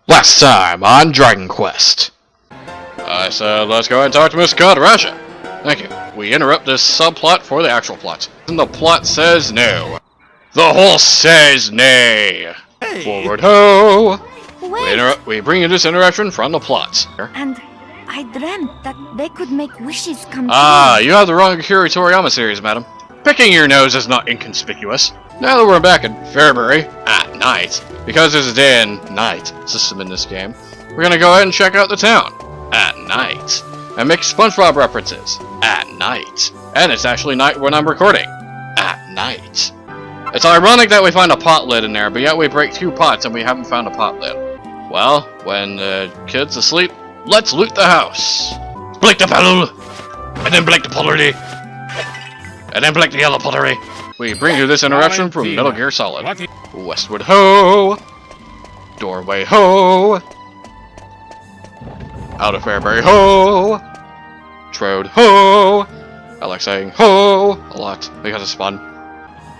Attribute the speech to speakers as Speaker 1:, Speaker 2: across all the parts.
Speaker 1: Last time on Dragon Quest. I said, let's go ahead and talk to Mr. Katarasha. Thank you. We interrupt this subplot for the actual plot. And the plot says no. The horse says nay. Hey. Forward ho! We bring you this interaction from the plot.
Speaker 2: And I dreamt that they could make wishes come true.
Speaker 1: Ah, you have the wrong Akira Toriyama series, madam. Picking your nose is not inconspicuous. Now that we're back in Fairbury, at night, because there's a day and night system in this game, we're gonna go ahead and check out the town, at night, and make SpongeBob references, at night. And it's actually night when I'm recording, at night. It's ironic that we find a pot lid in there, but yet we break 2 pots and we haven't found a pot lid. Well, when the kid's asleep, let's loot the house. Blake the paddle, and then Blake the pottery, and then Blake the yellow pottery. We bring you this interruption from Metal Gear Solid. Westward ho! Doorway ho! Out of Fairbury ho! Trode ho! I like saying ho a lot because it's fun.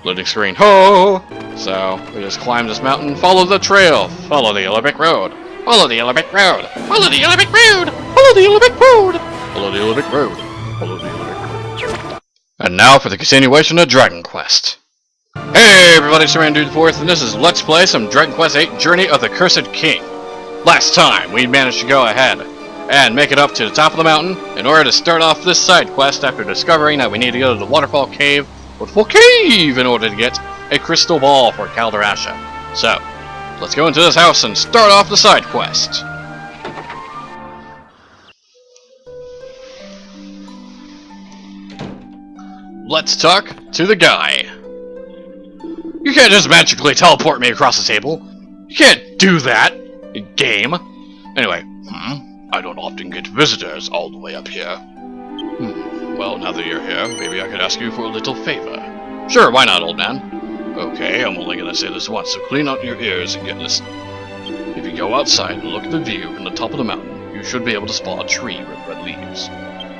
Speaker 1: Loading screen ho! So, we just climb this mountain, follow the trail, follow the yellow brick road, follow the yellow brick road, follow the yellow brick road, follow the yellow brick road, follow the yellow brick road, follow the yellow brick road. And now for the continuation of Dragon Quest. Hey everybody, it's Dude the Fourth, and this is Let's Play some Dragon Quest VIII Journey of the Cursed King. Last time, we managed to go ahead and make it up to the top of the mountain in order to start off this side quest after discovering that we need to go to the Waterfall Cave in order to get a crystal ball for Calderasha. So, let's go into this house and start off the side quest. Let's talk to the guy. You can't just magically teleport me across the table. You can't do that, game. Anyway, I don't often get visitors all the way up here. Well, now that you're here, maybe I could ask you for a little favor. Sure, why not, old man? Okay, I'm only gonna say this once, so clean out your ears and get listening. If you go outside and look at the view from the top of the mountain, you should be able to spot a tree with red leaves.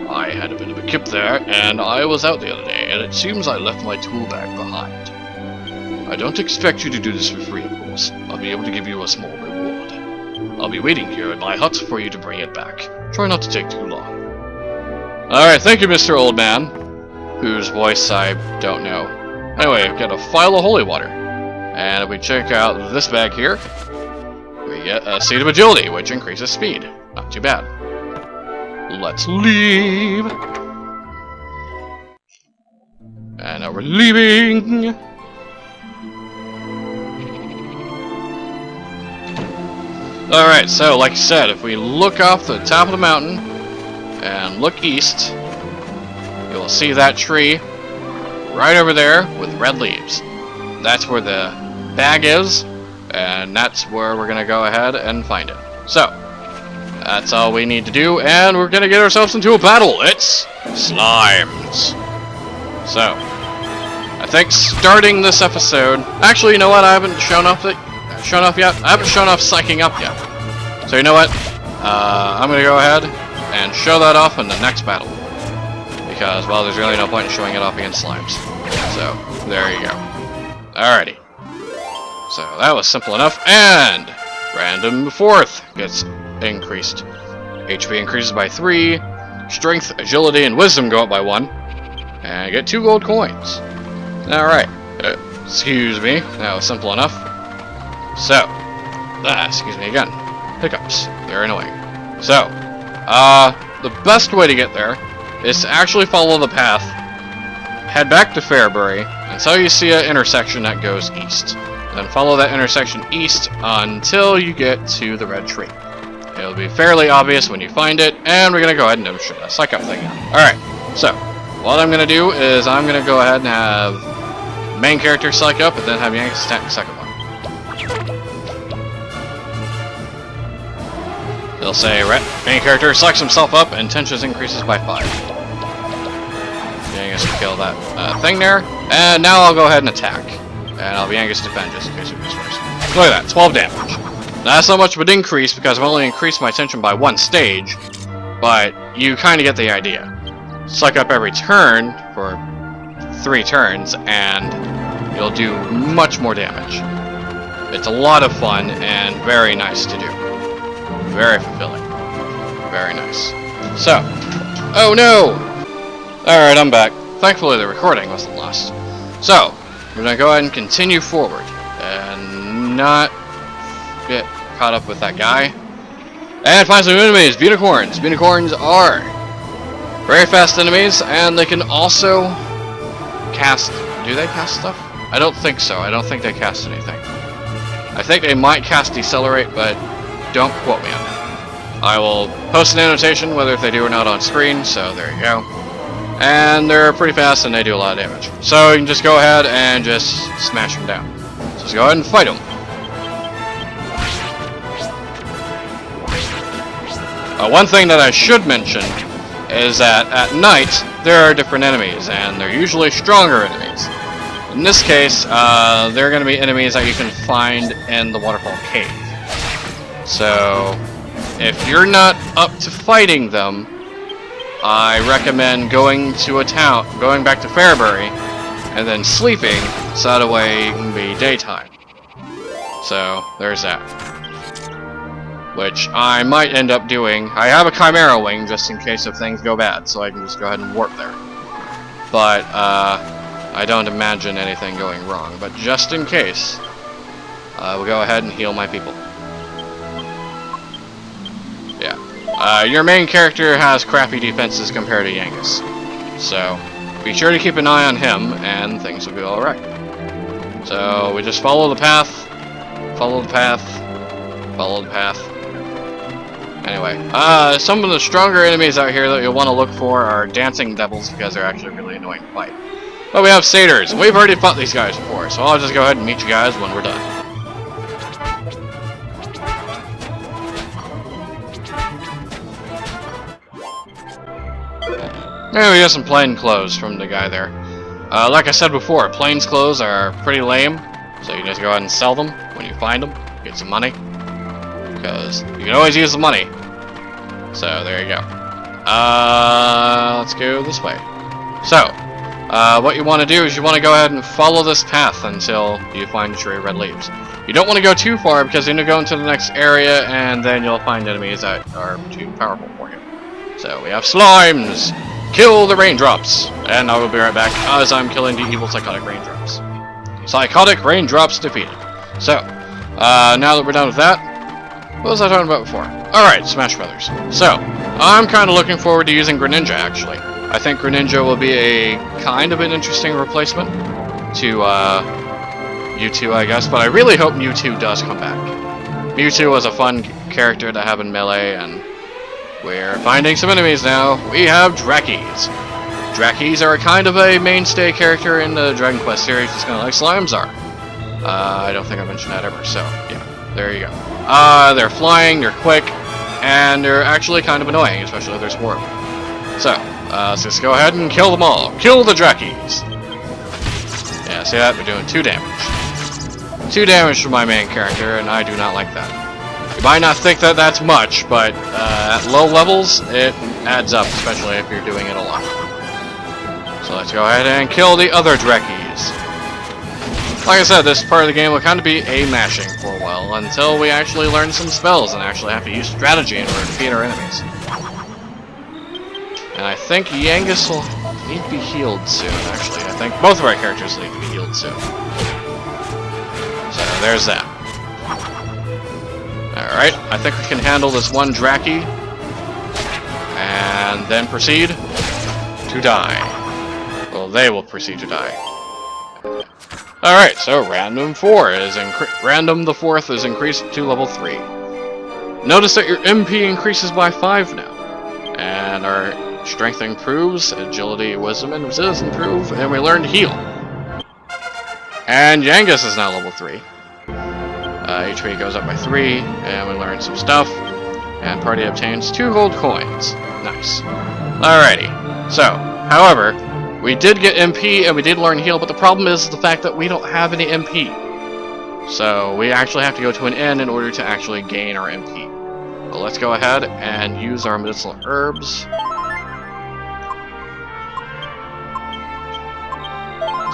Speaker 1: I had a bit of a kip there, and I was out the other day, and it seems I left my tool bag behind. I don't expect you to do this for free, of course. I'll be able to give you a small reward. I'll be waiting here in my hut for you to bring it back. Try not to take too long. Alright, thank you, Mr. Old Man, whose voice I don't know. Anyway, I've got a phial of holy water. And if we check out this bag here, we get a seed of agility, which increases speed. Not too bad. Let's leave. And now we're leaving. Alright, so like I said, if we look off the top of the mountain and look east, you'll see that tree right over there with red leaves. That's where the bag is, and that's where we're gonna go ahead and find it. So, that's all we need to do, and we're gonna get ourselves into a battle. It's slimes. So, I think starting this episode. Actually, you know what? I haven't shown off yet. I haven't shown off psyching up yet. So you know what? I'm gonna go ahead and show that off in the next battle, because well, there's really no point in showing it off against slimes. So there you go. Alrighty. So that was simple enough, and random fourth gets increased. HP increases by 3, strength, agility, and wisdom go up by 1, and I get 2 gold coins. Alright, excuse me, that was simple enough. So, excuse me again, hiccups, they're annoying. So, the best way to get there is to actually follow the path, head back to Fairbury, until you see an intersection that goes east. Then follow that intersection east until you get to the red tree. It'll be fairly obvious when you find it, and we're gonna go ahead and show that psych up thing. Alright, so what I'm gonna do is I'm gonna go ahead and have main character psych up, and then have Yankees attack the second one. They'll say main character psychs himself up, and tensions increases by 5. Yankees can kill that thing there, and now I'll go ahead and attack. And I'll be Angus defend just in case it goes first. Look at that, 12 damage. Now, that's not much of an increase because I've only increased my tension by 1 stage, but you kind of get the idea. Suck up every turn for 3 turns, and you'll do much more damage. It's a lot of fun and very nice to do. Very fulfilling. Very nice. So, oh no! Alright, I'm back. Thankfully the recording wasn't lost. So, we're gonna go ahead and continue forward. And not get caught up with that guy. And find some enemies! Unicorns! Unicorns are very fast enemies, and they can also cast... Do they cast stuff? I don't think so. I don't think they cast anything. I think they might cast Decelerate, but don't quote me on that. I will post an annotation whether if they do or not on screen, so there you go. And they're pretty fast and they do a lot of damage. So you can just go ahead and just smash them down. So just go ahead and fight them. One thing that I should mention is that at night there are different enemies, and they're usually stronger enemies. In this case, they're going to be enemies that you can find in the waterfall cave. So, if you're not up to fighting them, I recommend going to a town, going back to Fairbury, and then sleeping, so that way it can be daytime. So, there's that. Which I might end up doing. I have a Chimera Wing just in case if things go bad, so I can just go ahead and warp there. But, I don't imagine anything going wrong, but just in case, we'll go ahead and heal my people. Yeah. Your main character has crappy defenses compared to Yangus, so be sure to keep an eye on him, and things will be alright. So, we just follow the path, follow the path, follow the path. Anyway, some of the stronger enemies out here that you'll want to look for are dancing devils, because they're actually really annoying to fight. But we have satyrs, and we've already fought these guys before, so I'll just go ahead and meet you guys when we're done. And we got some plain clothes from the guy there. Like I said before, plain clothes are pretty lame, so you just go ahead and sell them when you find them, get some money. Because you can always use the money. So, there you go. Let's go this way. So, what you want to do is you want to go ahead and follow this path until you find a tree of red leaves. You don't want to go too far because then you'll go into the next area and then you'll find enemies that are too powerful for you. So, we have slimes! Kill the raindrops! And I will be right back as I'm killing the evil psychotic raindrops. Psychotic raindrops defeated. So, now that we're done with that, what was I talking about before? Alright, Smash Brothers. So, I'm kind of looking forward to using Greninja, actually. I think Greninja will be a kind of an interesting replacement to Mewtwo, I guess, but I really hope Mewtwo does come back. Mewtwo was a fun character to have in Melee, and we're finding some enemies now. We have Drakis. Drakis are kind of a mainstay character in the Dragon Quest series, just kind of like Slimes are. I don't think I mentioned that ever, so yeah, there you go. They're flying, they're quick, and they're actually kind of annoying, especially if there's more of them. So, let's just go ahead and kill them all. Kill the Drakis! Yeah, see that? They're doing 2 damage. 2 damage to my main character, and I do not like that. You might not think that that's much, but at low levels, it adds up, especially if you're doing it a lot. So let's go ahead and kill the other Drakis. Like I said, this part of the game will kind of be a mashing for a while, until we actually learn some spells and actually have to use strategy in order to defeat our enemies. And I think Yangus will need to be healed soon, actually. I think both of our characters need to be healed soon. So, there's that. Alright, I think we can handle this one Draki. And then proceed to die. Well, they will proceed to die. Alright, so Random the 4th is increased to level 3. Notice that your MP increases by 5 now. And our strength improves, agility, wisdom, and resilience improve, and we learn heal. And Yangus is now level 3. HP goes up by 3, and we learn some stuff. And party obtains 2 gold coins. Nice. Alrighty. So, however, we did get MP and we did learn heal, but the problem is the fact that we don't have any MP. So we actually have to go to an inn in order to actually gain our MP. Well, let's go ahead and use our medicinal herbs.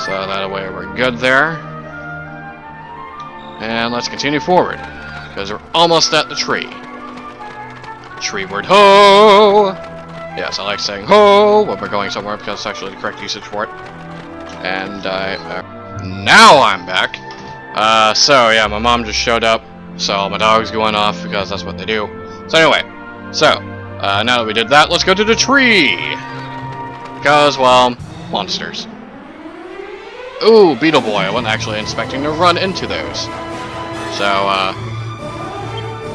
Speaker 1: So that way we're good there. And let's continue forward, because we're almost at the tree. tree word. Ho! Yes, I like saying ho when we're going somewhere because it's actually the correct usage for it. And now I'm back. So yeah, my mom just showed up. So my dog's going off because that's what they do. So anyway, now that we did that, let's go to the tree. Because, well, monsters. Ooh, Beetle Boy. I wasn't actually expecting to run into those. So,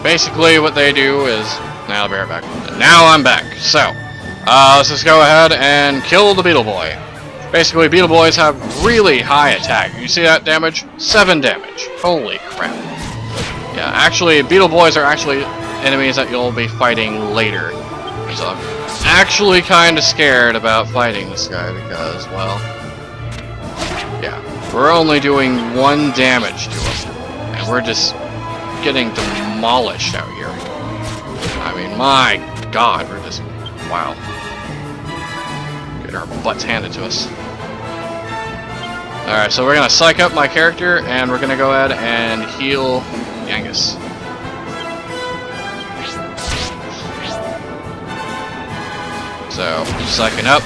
Speaker 1: basically what they do is... Now I'll be right back. Now I'm back. So, let's just go ahead and kill the Beetle Boy. Basically, Beetle Boys have really high attack. You see that damage? 7 damage. Holy crap. Yeah, actually, Beetle Boys are actually enemies that you'll be fighting later. So I'm actually kind of scared about fighting this guy because, well... Yeah, we're only doing 1 damage to him. And we're just getting demolished out here. I mean, my god, we're just... Wow. Get our butts handed to us. Alright, so we're gonna psych up my character, and we're gonna go ahead and heal Genghis. So, psyching up.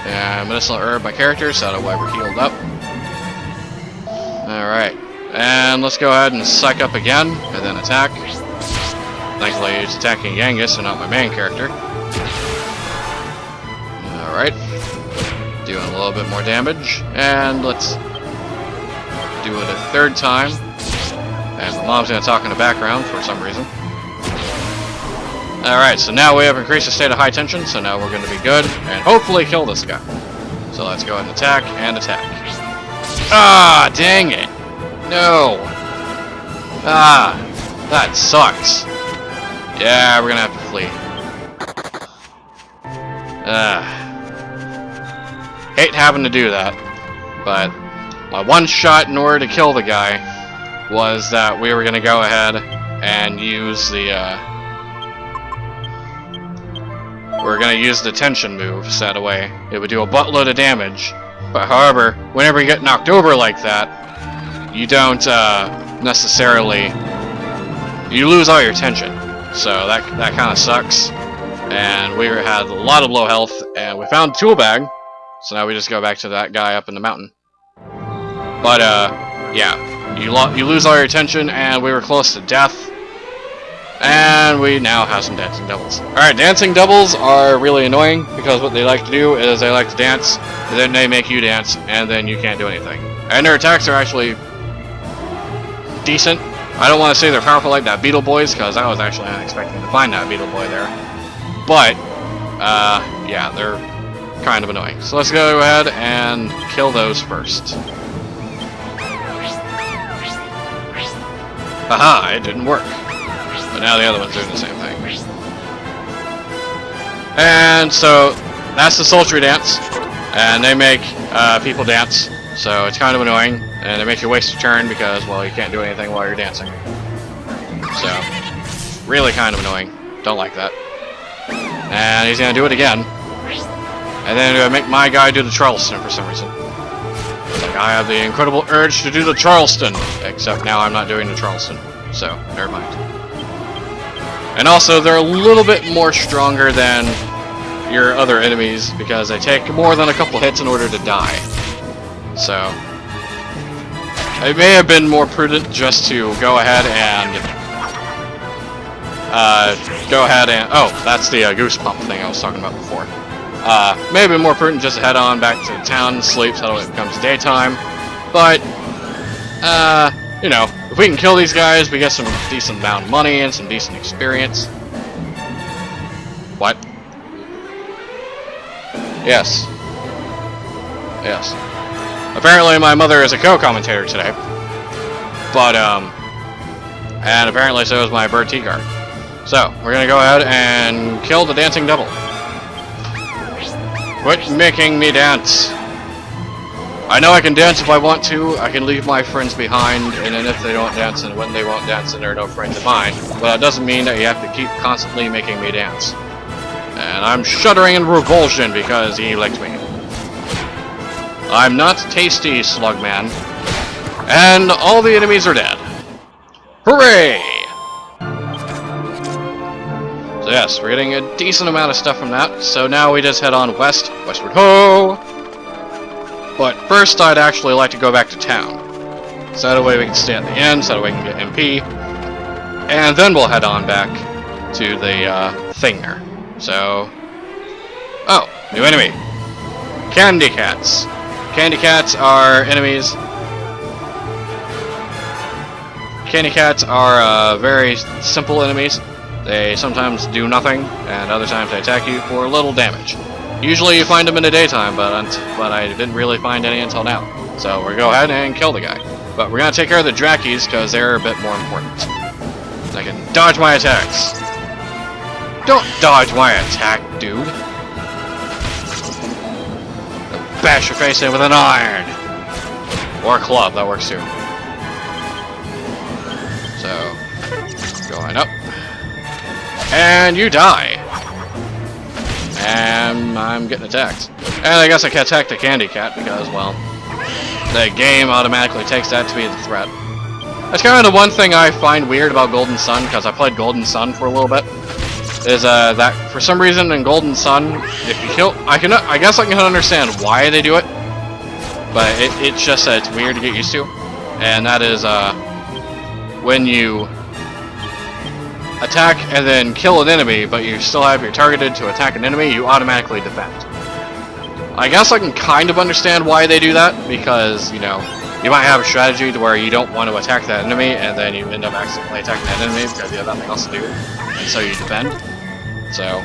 Speaker 1: And medicinal herb my character, so that way we're healed up. Alright. And let's go ahead and psych up again, and then attack. Thankfully, it's attacking Genghis and not my main character. Alright. Doing a little bit more damage. And let's do it a 3rd time. And my mom's going to talk in the background for some reason. Alright, so now we have increased the state of high tension, so now we're going to be good, and hopefully kill this guy. So let's go ahead and attack, and attack. Ah, dang it! No! Ah, that sucks. Yeah, we're gonna have to flee. Hate having to do that, but my one shot in order to kill the guy was that we were gonna go ahead and use the, we're gonna use the tension move, so that way it would do a buttload of damage. But however, whenever you get knocked over like that, you don't necessarily... You lose all your tension. So that kind of sucks. And we had a lot of low health, and we found tool bag. So now we just go back to that guy up in the mountain. But yeah, you lose all your tension, and we were close to death. And we now have some dancing doubles. Alright, dancing doubles are really annoying, because what they like to do is they like to dance, and then they make you dance, and then you can't do anything. And their attacks are actually decent. I don't want to say they're powerful like that Beetle Boys, because I was actually not expecting to find that Beetle Boy there. But, yeah, they're kind of annoying. So let's go ahead and kill those first. Haha, it didn't work. But now the other one's doing the same thing. And so, that's the sultry dance. And they make people dance. So it's kind of annoying. And it makes you waste a turn because, well, you can't do anything while you're dancing. So, really kind of annoying. Don't like that. And he's gonna do it again. And then gonna make my guy do the Charleston for some reason. It's like, I have the incredible urge to do the Charleston. Except now I'm not doing the Charleston. So, never mind. And also, they're a little bit more stronger than your other enemies because they take more than a couple hits in order to die. So, it may have been more prudent just to go ahead and... oh, that's the goose pump thing I was talking about before. May have been more prudent just to head on back to the town and sleep so it becomes daytime. But, you know, if we can kill these guys, we get some decent amount of money and some decent experience. What? Yes. Yes. Apparently my mother is a co-commentator today. But, and apparently so is my bird T-guard. So, we're gonna go ahead and kill the dancing devil. Quit making me dance. I know I can dance if I want to. I can leave my friends behind, and then if they don't dance, and when they won't dance, then they're no friends of mine. But that doesn't mean that you have to keep constantly making me dance. And I'm shuddering in revulsion because he licked me. I'm not tasty, Slugman. And all the enemies are dead. Hooray! So yes, we're getting a decent amount of stuff from that. So now we just head on westward ho! But first I'd actually like to go back to town. So that way we can stay at the inn, so that way we can get MP. And then we'll head on back to the thing there. So... Oh, new enemy. Candy cats. Candy cats are enemies. Candy cats are very simple enemies. They sometimes do nothing, and other times they attack you for little damage. Usually you find them in the daytime, but I didn't really find any until now. So we're gonna go ahead and kill the guy. But we're gonna take care of the Drakies because they're a bit more important. I can dodge my attacks. Don't dodge my attack, dude. Bash your face in with an iron. Or a club, that works too. So, going up. And you die. And I'm getting attacked. And I guess I can attack the Candy Cat because, well, the game automatically takes that to be the threat. That's kind of the one thing I find weird about Golden Sun, because I played Golden Sun for a little bit, is that for some reason in Golden Sun, if you kill, I guess I can understand why they do it, but it's just that it's weird to get used to, and that is when you attack and then kill an enemy, but you still have your targeted to attack an enemy, you automatically defend. I guess I can kind of understand why they do that, because, you know, you might have a strategy to where you don't want to attack that enemy, and then you end up accidentally attacking that enemy because you have nothing else to do, and so you defend. So,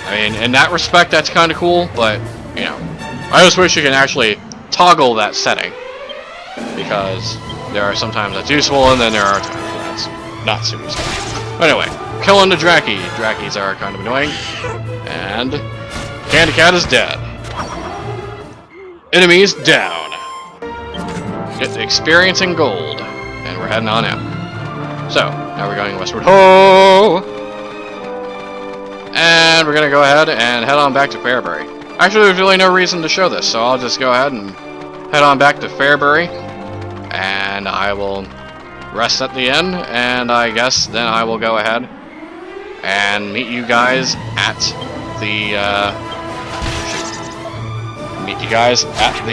Speaker 1: I mean, in that respect, that's kind of cool, but, you know, I just wish you can actually toggle that setting, because there are sometimes that's useful, and then there are times when that's not so useful. But anyway, killing the Draki. Drakis are kind of annoying, and Candy Cat is dead. Enemies down. Get the experience in gold, and we're heading on out. So, now we're going westward. Ho! And we're gonna go ahead and head on back to Fairbury. Actually, there's really no reason to show this, so I'll just go ahead and head on back to Fairbury, and I will rest at the inn, and I guess then I will go ahead and meet you guys at the, meet you guys at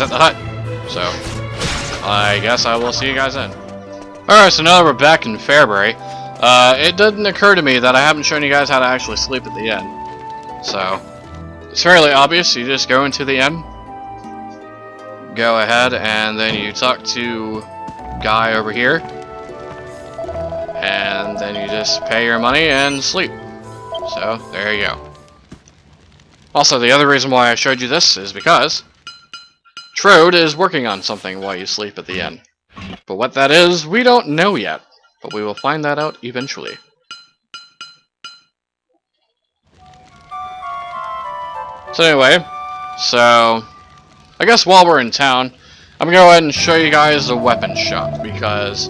Speaker 1: the hut. So, I guess I will see you guys then. Alright, so now that we're back in Fairbury, it didn't occur to me that I haven't shown you guys how to actually sleep at the inn. So, it's fairly obvious. You just go into the inn, go ahead, and then you talk to guy over here, and then you just pay your money and sleep. So, there you go. Also, the other reason why I showed you this is because Trode is working on something while you sleep at the inn. But what that is, we don't know yet. But we will find that out eventually. So anyway, I guess while we're in town, I'm gonna go ahead and show you guys the weapon shop, because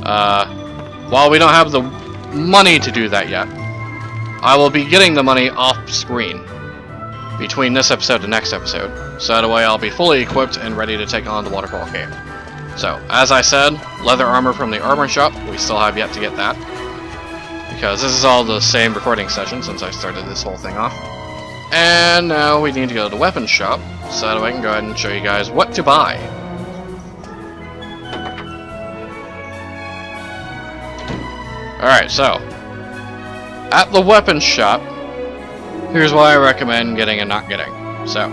Speaker 1: while we don't have the money to do that yet, I will be getting the money off screen between this episode and next episode, so that way I'll be fully equipped and ready to take on the Waterfall Cave. So, as I said, leather armor from the armor shop, we still have yet to get that, because this is all the same recording session since I started this whole thing off. And now we need to go to the weapons shop, so that I can go ahead and show you guys what to buy. Alright, so, at the weapons shop, here's what I recommend getting and not getting. So,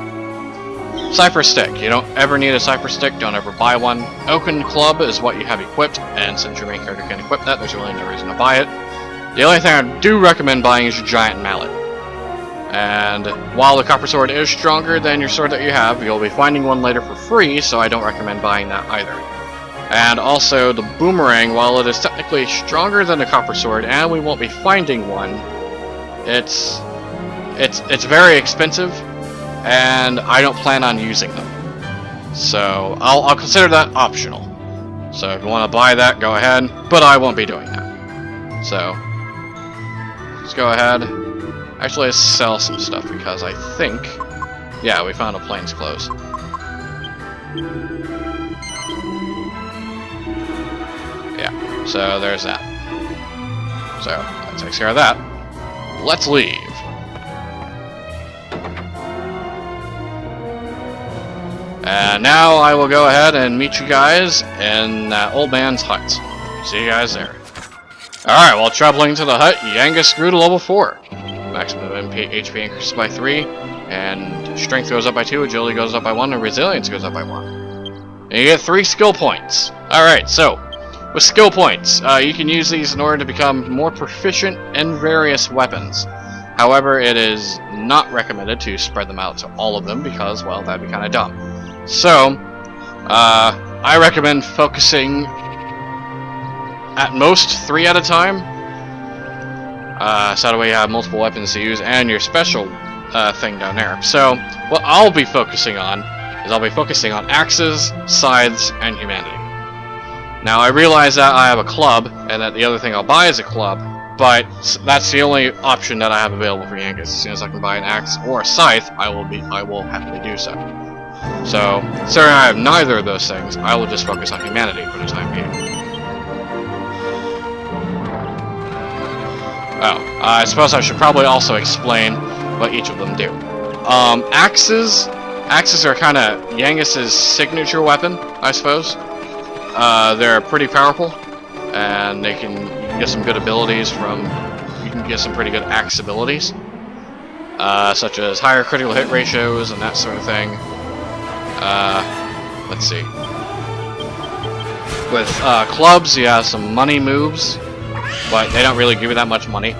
Speaker 1: Cypher Stick. You don't ever need a Cypher Stick, don't ever buy one. Oaken Club is what you have equipped, and since your main character can equip that, there's really no reason to buy it. The only thing I do recommend buying is your Giant Mallet. And while the Copper Sword is stronger than your sword that you have, you'll be finding one later for free, so I don't recommend buying that either. And also, the Boomerang, while it is technically stronger than the Copper Sword, and we won't be finding one, it's very expensive, and I don't plan on using them. So, I'll consider that optional. So, if you want to buy that, go ahead, but I won't be doing that. So, let's go ahead. Actually, let's sell some stuff, because I think... Yeah, we found a plainclothes. Yeah, so there's that. So, that takes care of that. Let's leave. And now I will go ahead and meet you guys in that old man's hut. See you guys there. Alright, while traveling to the hut, Yangus grew to level 4. Maximum HP increases by 3, and strength goes up by 2, agility goes up by 1, and resilience goes up by 1. And you get 3 skill points. Alright, so, with skill points, you can use these in order to become more proficient in various weapons. However, it is not recommended to spread them out to all of them because, well, that'd be kind of dumb. So, I recommend focusing at most 3 at a time. So that way you have multiple weapons to use and your special thing down there. So, what I'll be focusing on is I'll be focusing on axes, scythes, and humanity. Now, I realize that I have a club, and that the other thing I'll buy is a club, but that's the only option that I have available for Yangus. As soon as I can buy an axe or a scythe, I will happily do so. So, considering I have neither of those things, I will just focus on humanity for the time being. Oh, I suppose I should probably also explain what each of them do. Axes are kind of Yangus's signature weapon, I suppose. They're pretty powerful, and you can get some good abilities from. You can get some pretty good axe abilities, such as higher critical hit ratios and that sort of thing. Let's see. With clubs, you have some money moves, but they don't really give you that much money.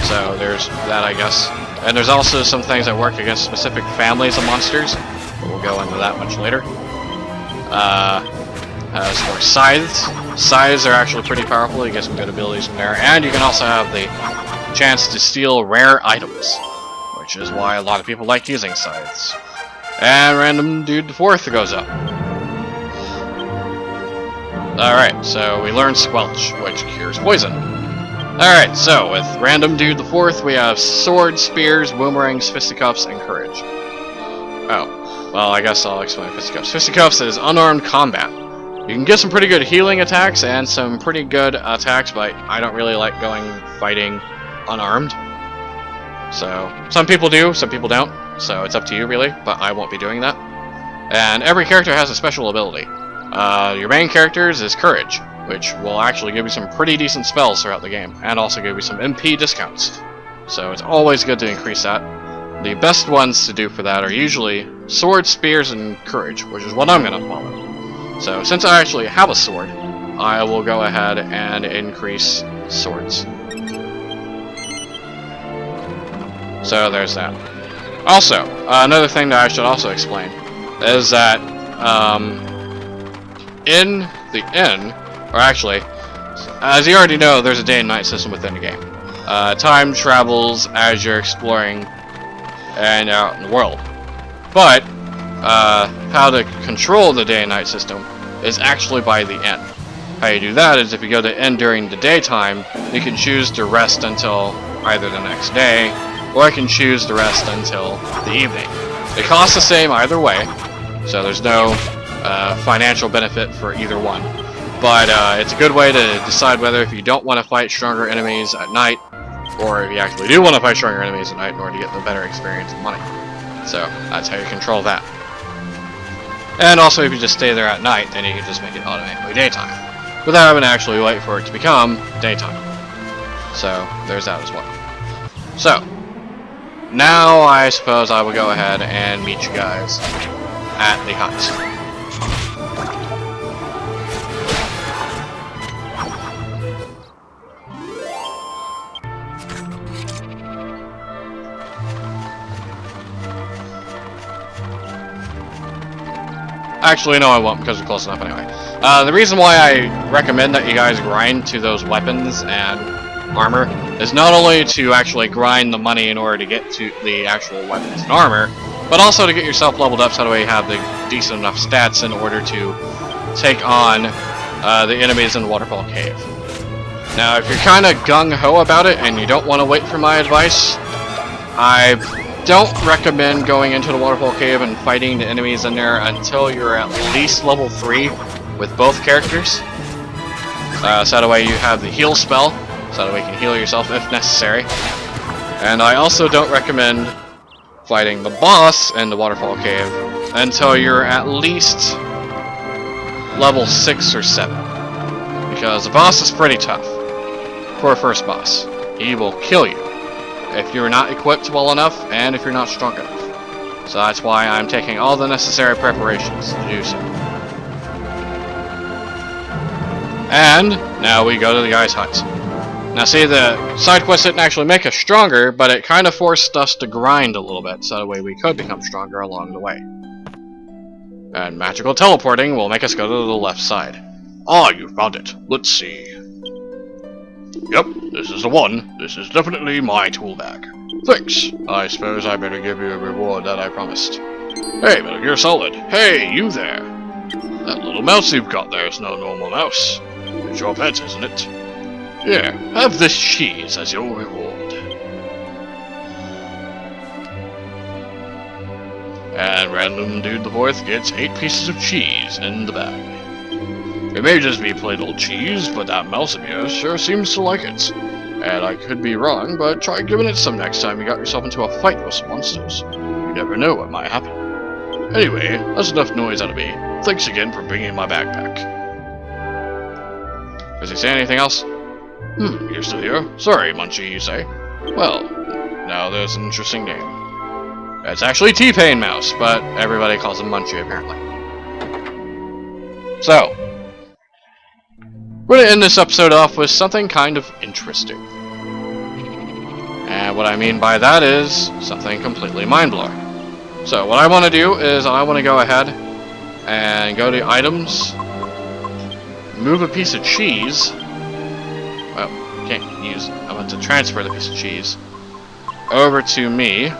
Speaker 1: So there's that, I guess. And there's also some things that work against specific families of monsters, but we'll go into that much later. As for scythes are actually pretty powerful. You get some good abilities from there, and you can also have the chance to steal rare items, which is why a lot of people like using scythes. And Random Dude the 4th goes up. Alright, so we learn Squelch, which cures poison. Alright, so with Random Dude the 4th, we have swords, spears, boomerangs, fisticuffs, and courage. Oh, well, I guess I'll explain fisticuffs. Fisticuffs is unarmed combat. You can get some pretty good healing attacks and some pretty good attacks, but I don't really like going fighting unarmed. So, some people do, some people don't. So it's up to you, really, but I won't be doing that. And every character has a special ability. Your main character's is Courage, which will actually give you some pretty decent spells throughout the game, and also give you some MP discounts. So it's always good to increase that. The best ones to do for that are usually Swords, Spears, and Courage, which is what I'm going to follow. So since I actually have a sword, I will go ahead and increase Swords. So there's that. Also, another thing that I should also explain is that in the inn, or actually, as you already know, there's a day and night system within the game. Time travels as you're exploring and out in the world. But how to control the day and night system is actually by the inn. How you do that is if you go to inn during the daytime, you can choose to rest until either the next day, or I can choose to rest until the evening. It costs the same either way, so there's no financial benefit for either one. But it's a good way to decide whether if you don't want to fight stronger enemies at night, or if you actually do want to fight stronger enemies at night in order to get the better experience and money. So that's how you control that. And also if you just stay there at night, then you can just make it automatically daytime, without having to actually wait for it to become daytime. So there's that as well. So, now I suppose I will go ahead and meet you guys at the hut. Actually, no I won't, because we're close enough anyway. The reason why I recommend that you guys grind to those weapons and armor is not only to actually grind the money in order to get to the actual weapons and armor, but also to get yourself leveled up so that way you have the decent enough stats in order to take on the enemies in the Waterfall Cave. Now, if you're kind of gung-ho about it and you don't want to wait for my advice, I don't recommend going into the Waterfall Cave and fighting the enemies in there until you're at least level 3 with both characters. So that way you have the heal spell, so that we can heal yourself if necessary. And I also don't recommend fighting the boss in the waterfall cave until you're at least level 6 or 7. Because the boss is pretty tough for a first boss. He will kill you if you're not equipped well enough and if you're not strong enough. So that's why I'm taking all the necessary preparations to do so. And now we go to the guy's hut. Now see, the side quest didn't actually make us stronger, but it kind of forced us to grind a little bit, so that way we could become stronger along the way. And magical teleporting will make us go to the left side. Ah, you found it. Let's see. Yep, this is the one. This is definitely my tool bag. Thanks. I suppose I better give you a reward that I promised. Hey, Metal Gear Solid. Hey, you there. That little mouse you've got there is no normal mouse. It's your pet, isn't it? Here, have this cheese as your reward. And Random Dude the Fourth gets 8 pieces of cheese in the bag. It may just be plain old cheese, but that mouse of yours sure seems to like it. And I could be wrong, but try giving it some next time you got yourself into a fight with some monsters. You never know what might happen. Anyway, that's enough noise out of me. Thanks again for bringing my bag back. Does he say anything else? You're still here? Sorry, Munchie, you say? Well, now there's an interesting name. It's actually T-Payne Mouse, but everybody calls him Munchie, apparently. So, we're going to end this episode off with something kind of interesting. And what I mean by that is something completely mind-blowing. So, what I want to do is I want to go ahead and go to items, move a piece of cheese. Well, can't use. I want to transfer the piece of cheese over to me,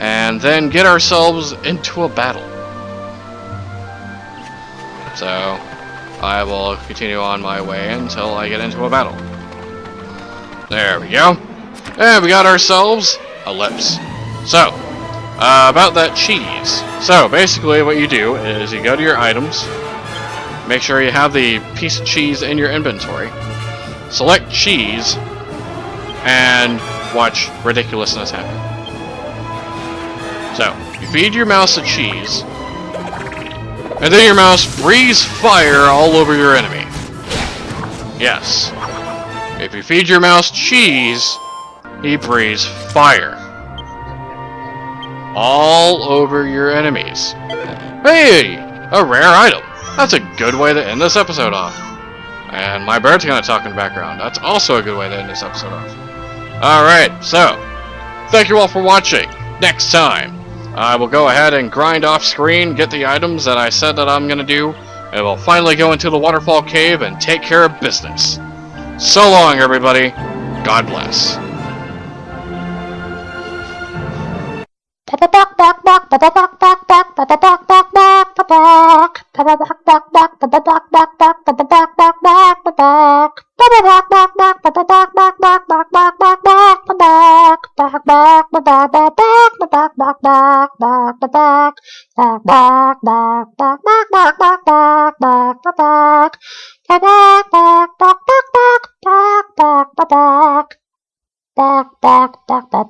Speaker 1: and then get ourselves into a battle. So I will continue on my way until I get into a battle. There we go, and we got ourselves a lips. So about that cheese. So basically, what you do is you go to your items. Make sure you have the piece of cheese in your inventory. Select cheese, and watch ridiculousness happen. So, you feed your mouse the cheese, and then your mouse breathes fire all over your enemy. Yes. If you feed your mouse cheese, he breathes fire all over your enemies. Hey! A rare item! That's a good way to end this episode off. And my bird's gonna talk in the background. That's also a good way to end this episode off. Alright, so, thank you all for watching. Next time, I will go ahead and grind off screen, get the items that I said that I'm gonna do, and we'll finally go into the waterfall cave and take care of business. So long, everybody. God bless.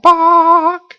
Speaker 3: Back.